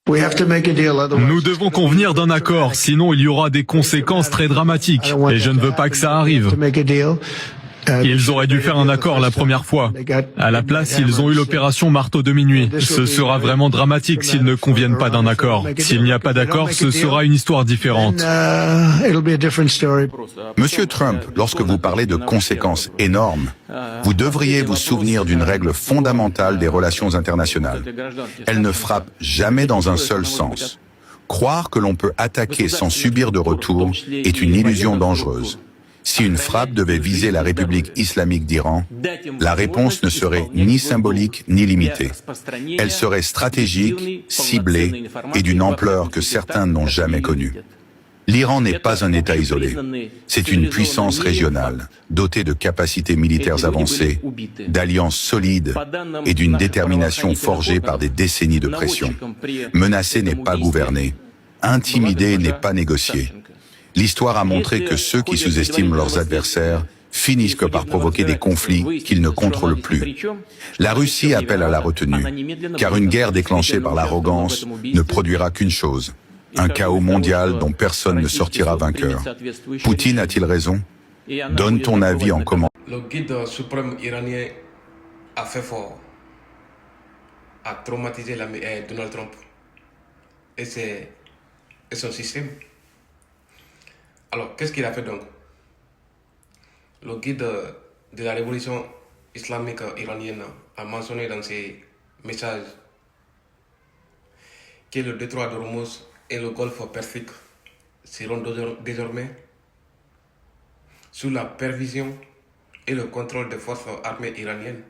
Nous devons convenir d'un accord, sinon il y aura des conséquences très dramatiques, et je ne veux pas que ça arrive. Ils auraient dû faire un accord la première fois. À la place, ils ont eu l'opération Marteau de minuit. Ce sera vraiment dramatique s'ils ne conviennent pas d'un accord. S'il n'y a pas d'accord, ce sera une histoire différente. Monsieur Trump, lorsque vous parlez de conséquences énormes, vous devriez vous souvenir d'une règle fondamentale des relations internationales. Elle ne frappe jamais dans un seul sens. Croire que l'on peut attaquer sans subir de retour est une illusion dangereuse. Si une frappe devait viser la République islamique d'Iran, la réponse ne serait ni symbolique ni limitée. Elle serait stratégique, ciblée et d'une ampleur que certains n'ont jamais connue. L'Iran n'est pas un État isolé. C'est une puissance régionale, dotée de capacités militaires avancées, d'alliances solides et d'une détermination forgée par des décennies de pression. Menacer n'est pas gouverner. Intimider n'est pas négocier. L'histoire a montré que ceux qui sous-estiment leurs adversaires finissent que par provoquer des conflits qu'ils ne contrôlent plus. La Russie appelle à la retenue, car une guerre déclenchée par l'arrogance ne produira qu'une chose, un chaos mondial dont personne ne sortira vainqueur. Poutine a-t-il raison? Donne ton avis en commentaire. Le guide suprême iranien a fait fort, a traumatisé Donald Trump et son système. Alors, qu'est-ce qu'il a fait donc? Le guide de la révolution islamique iranienne a mentionné dans ses messages que le détroit d'Ormuz et le golfe Persique seront désormais sous la pervision et le contrôle des forces armées iraniennes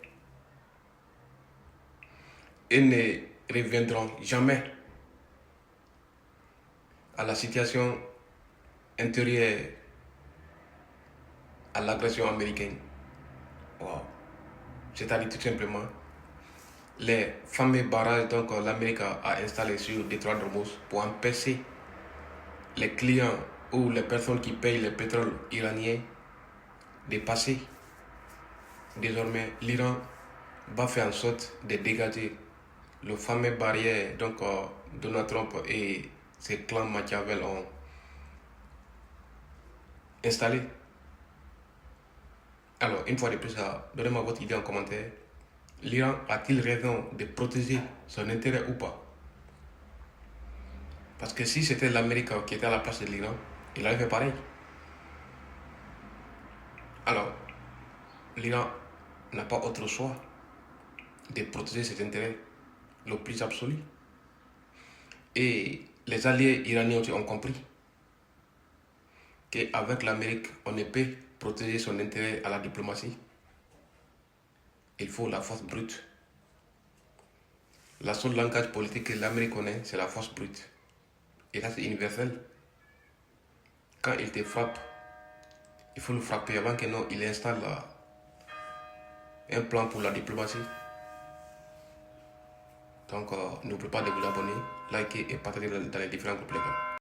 et ne reviendront jamais à la situation intérieure à l'agression américaine. Wow. C'est-à-dire tout simplement les fameux barrages donc l'Amérique a installés sur le détroit d'Ormuz pour empêcher les clients ou les personnes qui payent le pétrole iranien de passer. Désormais, l'Iran va faire en sorte de dégager le fameux barrière donc Donald Trump et ses clans Machiavel ont installé. Alors, une fois de plus, donnez-moi votre idée en commentaire. L'Iran a-t-il raison de protéger son intérêt ou pas? Parce que si c'était l'Amérique qui était à la place de l'Iran, il aurait fait pareil. Alors, l'Iran n'a pas autre choix de protéger ses intérêts le plus absolu. Et les alliés iraniens ont compris qu'avec l'Amérique, on ne peut protéger son intérêt à la diplomatie. Il faut la force brute. La seule langage politique que l'Amérique connaît, c'est la force brute. Et là, c'est universel. Quand il te frappe, il faut le frapper avant que non, il installe un plan pour la diplomatie. Donc, n'oubliez pas de vous abonner, liker et partager dans les différents groupes.